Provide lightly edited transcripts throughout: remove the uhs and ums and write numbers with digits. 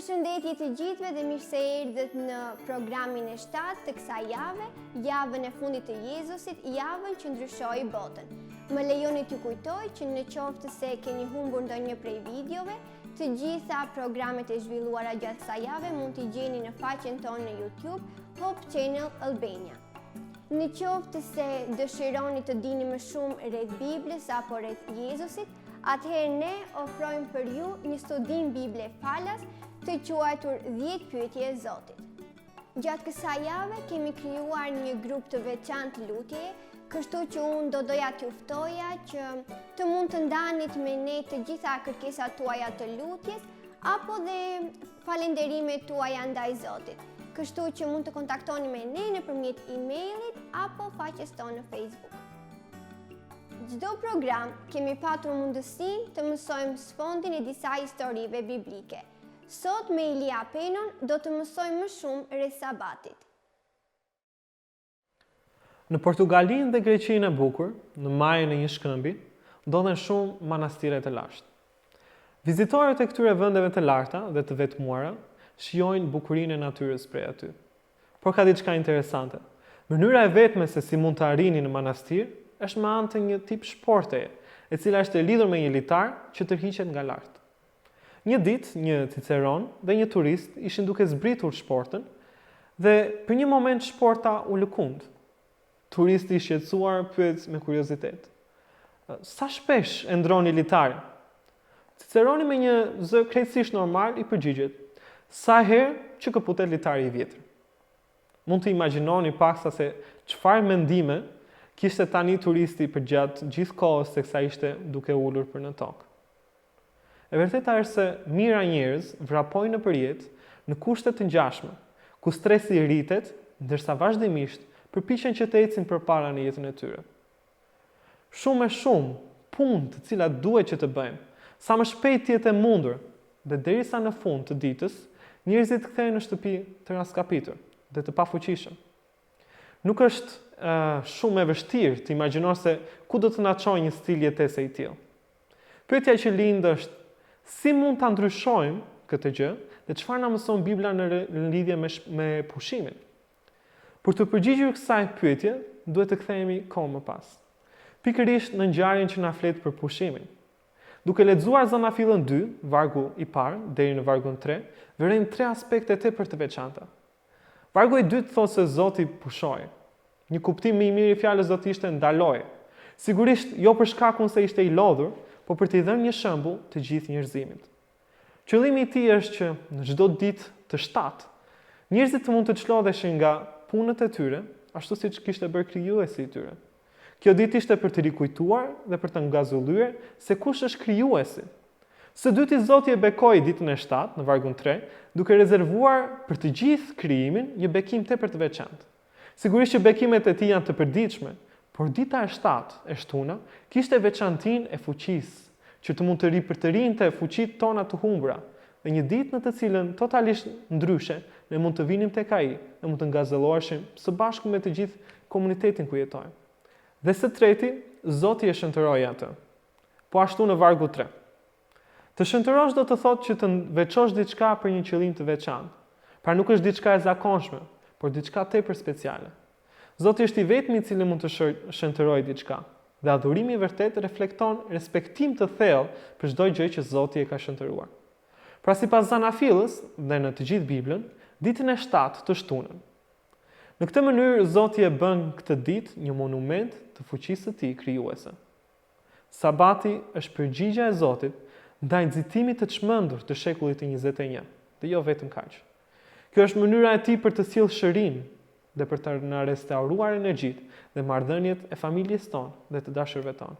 Përshëndetje të gjithëve dhe mirë se erdhët në programin e 7 të kësaj jave, javën e fundit të Jezusit, javën që ndryshoi botën. Më lejoni t'ju kujtoj që në qoftë se keni humbur ndonjë prej videove, të gjitha programet e zhvilluara gjatë kësaj jave mund t'i gjeni në faqen tonë në YouTube, Hope Channel Albania. Në qoftë se dëshironi të dini më shumë rreth Biblës apo rreth Jezusit, atëherë ne ofrojmë për ju një studim Bible falas të quajtur 10 pyetje e Zotit. Gjatë kësaj jave kemi krijuar një grup të veçantë lutjeje, kështu që unë do doja t'ju ftoja që të mund të ndanit me ne të gjitha kërkesat tuaja të lutjes apo dhe falenderimet tuaja ndaj Zotit. Kështu që mund të kontaktoni me ne nëpërmjet emailit apo faqes tonë në Facebook. Çdo program kemi patur mundësinë të mësojmë sfondin e disa historive biblike. Sot me Ilia Penon do të mësojmë më shumë rreth Sabatit. Në Portugalinë dhe Greqinë e bukur, në majën e një shkëmbi, ndodhen shumë manastire të lashtë. Vizitorët e këtyre vendeve të larta dhe të vetmuara shijojnë bukurinë e natyrës prej aty. Por ka diçka interesante. Mënyra e vetme se si mund të arrini në manastir është me anë të një tip shporteje, e cila është e lidhur me një litar që tërhiqet nga lart. Një ditë, një ciceron dhe një turist ishin duke zbritur shportën dhe për një moment shporta u lëkund. Turisti i shqetësuar pyet me kuriozitet: "Sa shpesh e ndroni litarin?" Ciceroni me një zë krejtësisht normal i përgjigjet: "Sa herë që këputet litari i vjetër." Mund të imagjinoni paksa se çfarë mendime kishte tani turisti përgjatë gjithë kohës teksa ishte duke ulur për në tokë. E vërteta është se mira njerëz vrapojnë në përjetë në kushte të ngjashme, ku stresi rritet, ndërsa vazhdimisht përpiqen që të ecin përpara në jetën e tyre. Shumë punë të cilat duhet që të bëjmë, sa më shpejt të jetë e mundur, dhe derisa në fund të ditës, njerëzit kthehen në shtëpi të raskapitur dhe të pafuqishëm. Nuk është shumë e vështirë të imagjinosh se ku do të na çojë një stil jetese i tillë. Pyetja që lind është: si mund ta ndryshojmë këtë gjë dhe çfarë na mëson Bibla në lidhje me pushimin? Për të përgjigjur kësaj pyetje, duhet të kthehemi kohë më pas. Pikërisht në ngjarjen që na flet për pushimin. Duke lexuar Zanafillën 2, vargu i parë deri në vargun 3, vërejmë 3 aspekte tepër të veçanta. Vargu i dytë thotë se Zoti pushoi. Një kuptim më i mirë i fjalës do të ishte ndaloi. Sigurisht jo për shkakun se ishte i lodhur, por për t'i dhënë një shembull të gjithë njerëzimit. Qëllimi i tij është që në çdo ditë të shtatë, njerëzit të mund të çlodheshin nga punët e tyre, ashtu siç kishte bërë krijuesi i tyre. Kjo ditë ishte për të rikujtuar dhe për të ngazullyer se kush është krijuesi. Së dyti Zoti e bekoi ditën e 7 në vargun 3, duke rezervuar për të gjithë krijimin një bekim tepër të veçantë. Sigurisht që bekimet e tij janë të përditshme, por dita e 7 e shtuna kishte veçantinë e fuqisë, që të mund të ripërtërinte fuqitë tona të humbura, dhe një ditë në të cilën totalisht ndryshe ne mund të vinim tek ai dhe mund të ngazëlloheshim së bashku me të gjithë komunitetin ku jetojmë. Dhe së treti, Zoti e shëntëroi atë. Po ashtu në vargu 3. Të shëntërosh do të thotë që të veçosh diçka për një qëllim të veçantë. Pra nuk është diçka e zakonshme, por diçka tepër speciale. Zoti është i vetmi i cili mund të shëntërojë diçka, dhe adhurimi i vërtet reflekton respektim të thellë për çdo gjë që Zoti e ka shëntëruar. Pra sipas Zanafillës dhe në të gjithë Biblën, ditën e 7 të shtunën. Në këtë mënyrë Zoti e bën këtë ditë një monument të fuqisë së tij krijuese. Sabati është përgjigjja e Zotit ndaj nxitimit të çmendur të shekullit të 21, dhe jo vetëm kaq. Kjo është mënyra e tij për të sjellë shërim dhe për të na restauruar energjitë dhe marrëdhëniet e familjes tonë dhe të dashurëve tonë.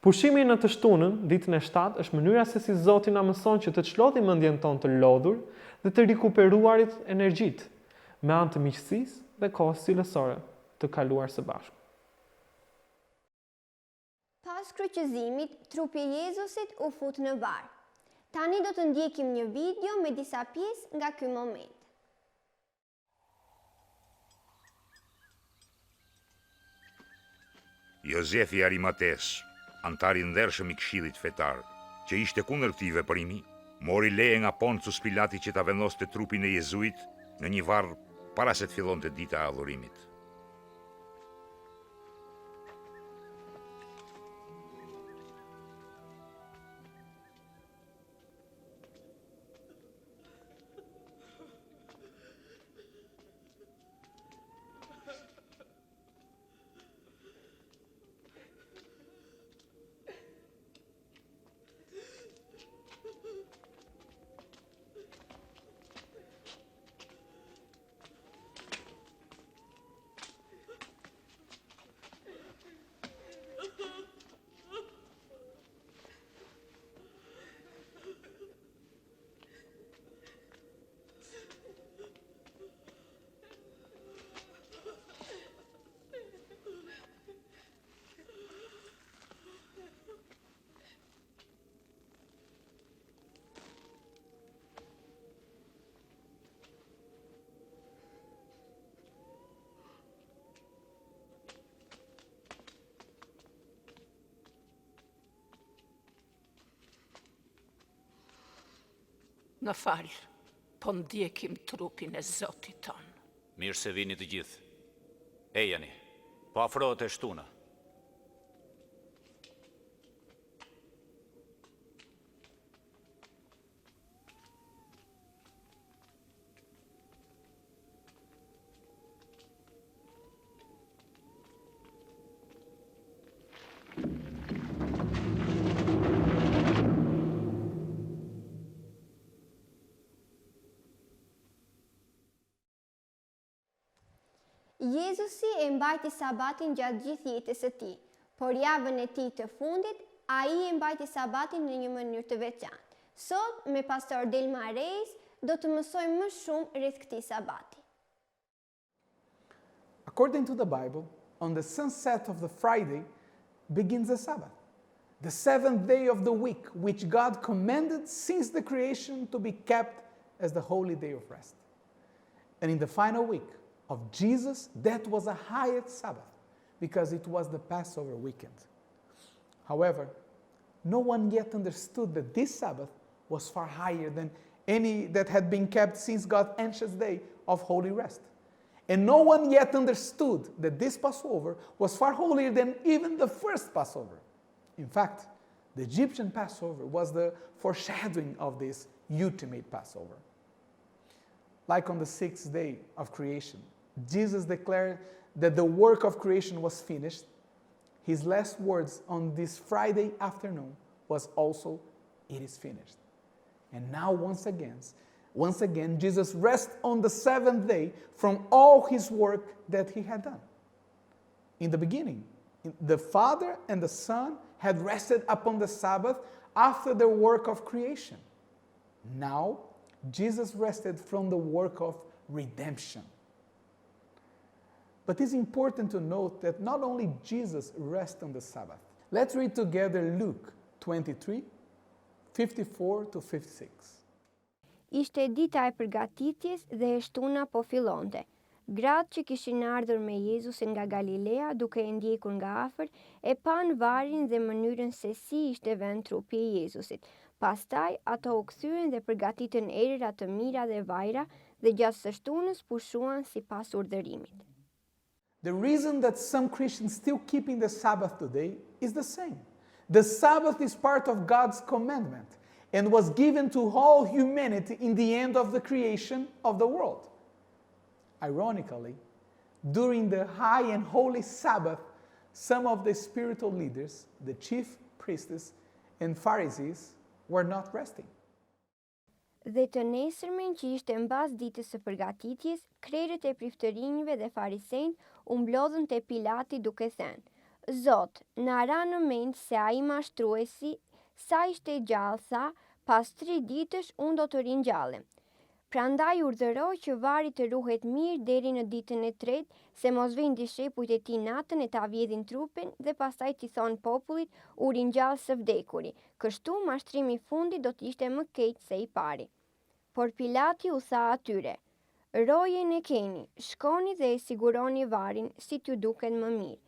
Pushimi në të shtunën, ditën e 7, është mënyra se si Zoti na mëson që të çlodhim mendjen tonë të lodhur dhe të rikuperuarit energjitë me anë të miqësisë dhe kohës cilësore të kaluar së bashku. Pas kryqëzimit, trupi i Jezusit u fut në varr. Tani do të ndjekim një video me disa pjesë nga ky moment. Jozefi i Arimates, antari ndershëm i Këshillit fetar, që ishte kundër këtij veprimi, mori leje nga Poncius Pilati që ta vendoste trupin e Jezuit në një varr para se të fillonte dita e adhurimit. Në falë, po ndjekim trupin e Zotit tonë. Mirë se vini të gjithë. Ejani, po afrohet e shtuna. Jezusi e mbajti sabatin gjatë gjithë jetës së tij, por javën e tij të fundit, ai e mbajti sabatin në një mënyrë të veçantë. Sot, me pastor Delma Reis, do të mësojmë më shumë rreth këtij sabati. According to the Bible, on the sunset of the Friday begins the Sabbath, the seventh day of the week, which God commanded since the creation to be kept as the holy day of rest. And in the final week of Jesus, that was a highest Sabbath, because it was the Passover weekend. However, no one yet understood that this Sabbath was far higher than any that had been kept since God's ancient day of holy rest. And no one yet understood that this Passover was far holier than even the first Passover. In fact, the Egyptian Passover was the foreshadowing of this ultimate Passover. Like on the sixth day of creation, Jesus declared that the work of creation was finished. His last words on this Friday afternoon was also, "It is finished." And now once again, Jesus rests on the seventh day from all his work that he had done. In the beginning, the Father and the Son had rested upon the Sabbath after the work of creation. Now, Jesus rested from the work of redemption. But it's important to note that not only Jesus rests on the Sabbath. Let's read together Luke 23, 54 to 56. Ishte dita e përgatitjes dhe e shtuna po fillonte. Gratë që kishin ardhur me Jezusin nga Galilea, duke e ndjekur nga afër, e pan varin dhe mënyrën se si ishte vënë trupi i Jezusit. Pastaj ato u kthyen dhe përgatitën erëra të mira dhe vajra dhe gjatë së shtunës pushuan sipas urdhërimit. The reason that some Christians still keeping the Sabbath today is the same. The Sabbath is part of God's commandment and was given to all humanity in the end of the creation of the world. Ironically, during the high and holy Sabbath, some of the spiritual leaders, the chief priests and Pharisees, were not resting. Dhe të nesërmen që ishte mbas ditës së përgatitjes, krerët e priftërinjve dhe farisejt u mblodhën te Pilati duke thënë: "Zot, na ra në mend se ai mashtruesi, sa ishte gjallë, tha, pas 3 ditësh unë do të ringjallem. Prandaj urdhëroi që vari të ruhet mirë deri në ditën e tretë, se mos vinë dishepujt e tij natën e ta vjedhin trupin dhe pastaj t'i thonë popullit u ringjall së vdekuri. Kështu mashtrimi i fundit do të ishte më keq se i pari." Por Pilati u tha atyre: "Rojen e keni, shkoni dhe e siguroni varin si t'ju duket më mirë."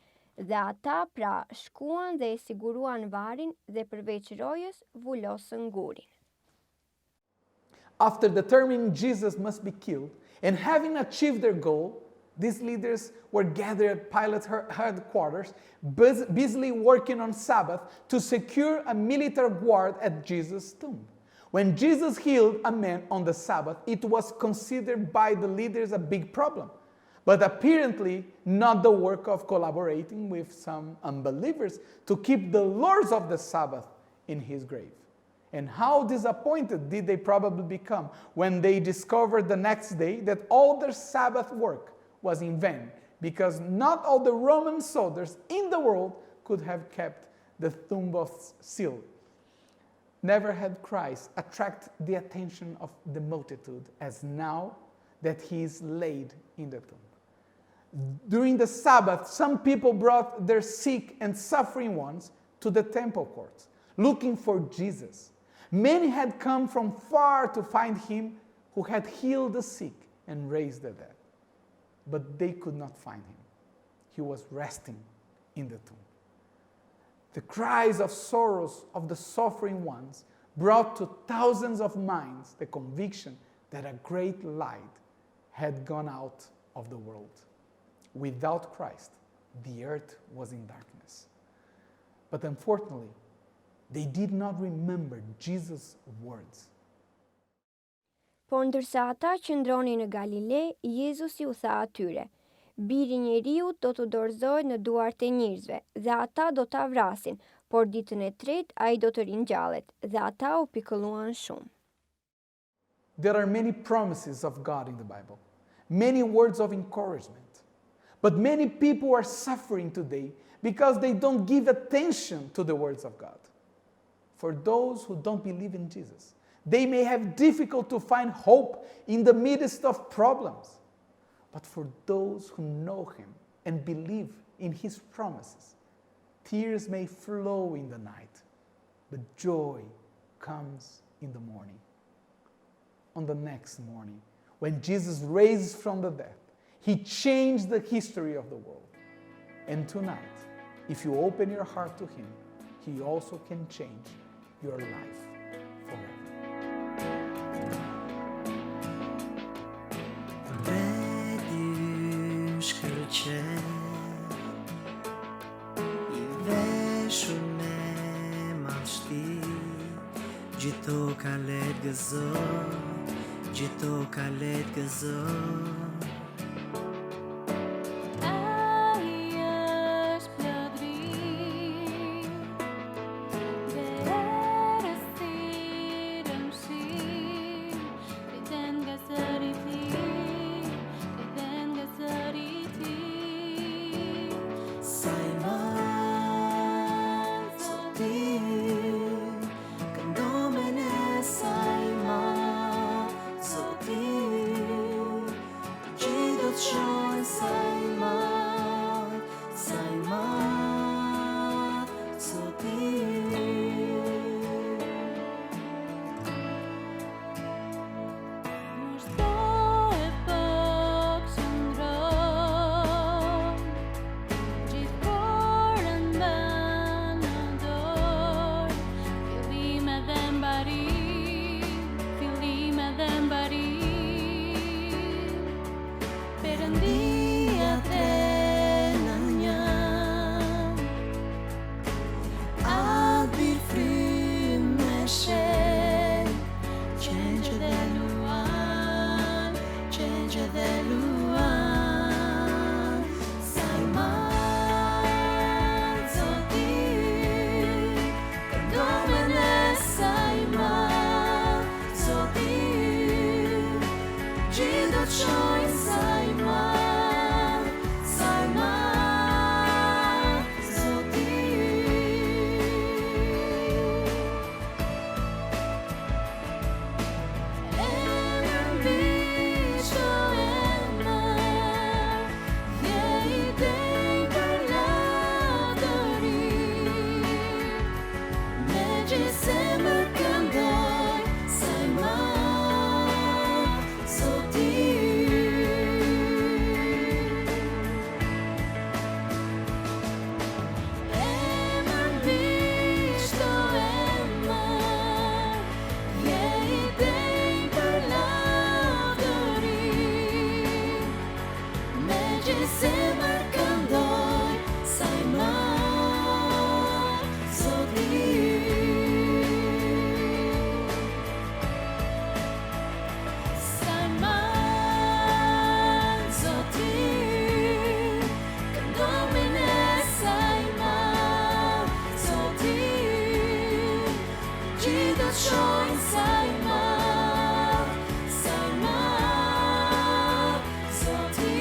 Dhe ata pra shkuan dhe e siguruan varin dhe përveç rojës vulosën gurin. After determining Jesus must be killed and having achieved their goal, these leaders were gathered at Pilate's headquarters, busily working on Sabbath to secure a military guard at Jesus' tomb. When Jesus healed a man on the Sabbath, it was considered by the leaders a big problem, but apparently not the work of collaborating with some unbelievers to keep the Lords of the Sabbath in his grave. And how disappointed did they probably become when they discovered the next day that all their Sabbath work was in vain, because not all the Roman soldiers in the world could have kept the tomb sealed. Never had Christ attracted the attention of the multitude as now that he is laid in the tomb. During the Sabbath, some people brought their sick and suffering ones to the temple courts, looking for Jesus. Many had come from far to find him who had healed the sick and raised the dead. But they could not find him. He was resting in the tomb. The cries of sorrows of the suffering ones brought to thousands of minds the conviction that a great light had gone out of the world. Without Christ, the earth was in darkness. But unfortunately, they did not remember Jesus' words. Por ndërsa ata qëndronin në Galile, Jezusi u tha atyre: Biri i njeriut do të dorëzohet në duart e njerëzve, dhe ata do ta vrasin, por ditën e tretë ai do të ringjallet, dhe ata u pikëlluan shumë. There are many promises of God in the Bible, many words of encouragement. But many people are suffering today because they don't give attention to the words of God. For those who don't believe in Jesus, they may have difficult to find hope in the midst of problems. But for those who know him and believe in his promises, tears may flow in the night, but joy comes in the morning. On the next morning, when Jesus raised from the dead, he changed the history of the world. And tonight, if you open your heart to him, he also can change your life forever. gjithë zemër këndoj, sa i madh Zoti. Sa i madh Zoti, këndoj me ne, sa i madh Zoti. Gjithë do të shohin sa i madh, sa i madh Zoti.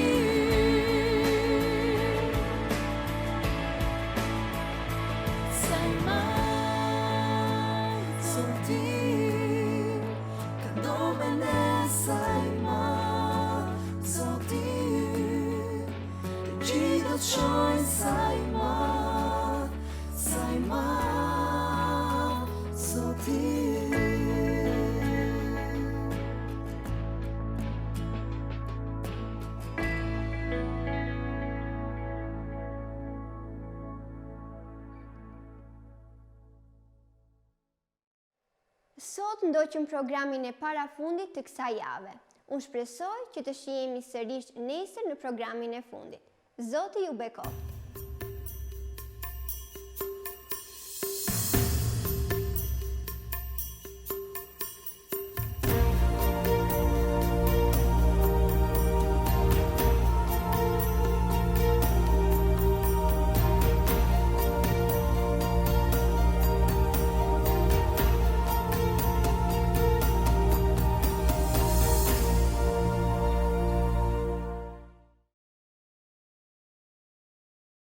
Sa i madh Zoti, këndoj me ne, sa i madh Zoti. Gjithë do të shohin sa i madh Zoti. Sot ndoqëm programin e parafundit të kësaj jave. Unë shpresoj që të shihemi sërish nesër në programin e fundit. Zoti ju bekoft.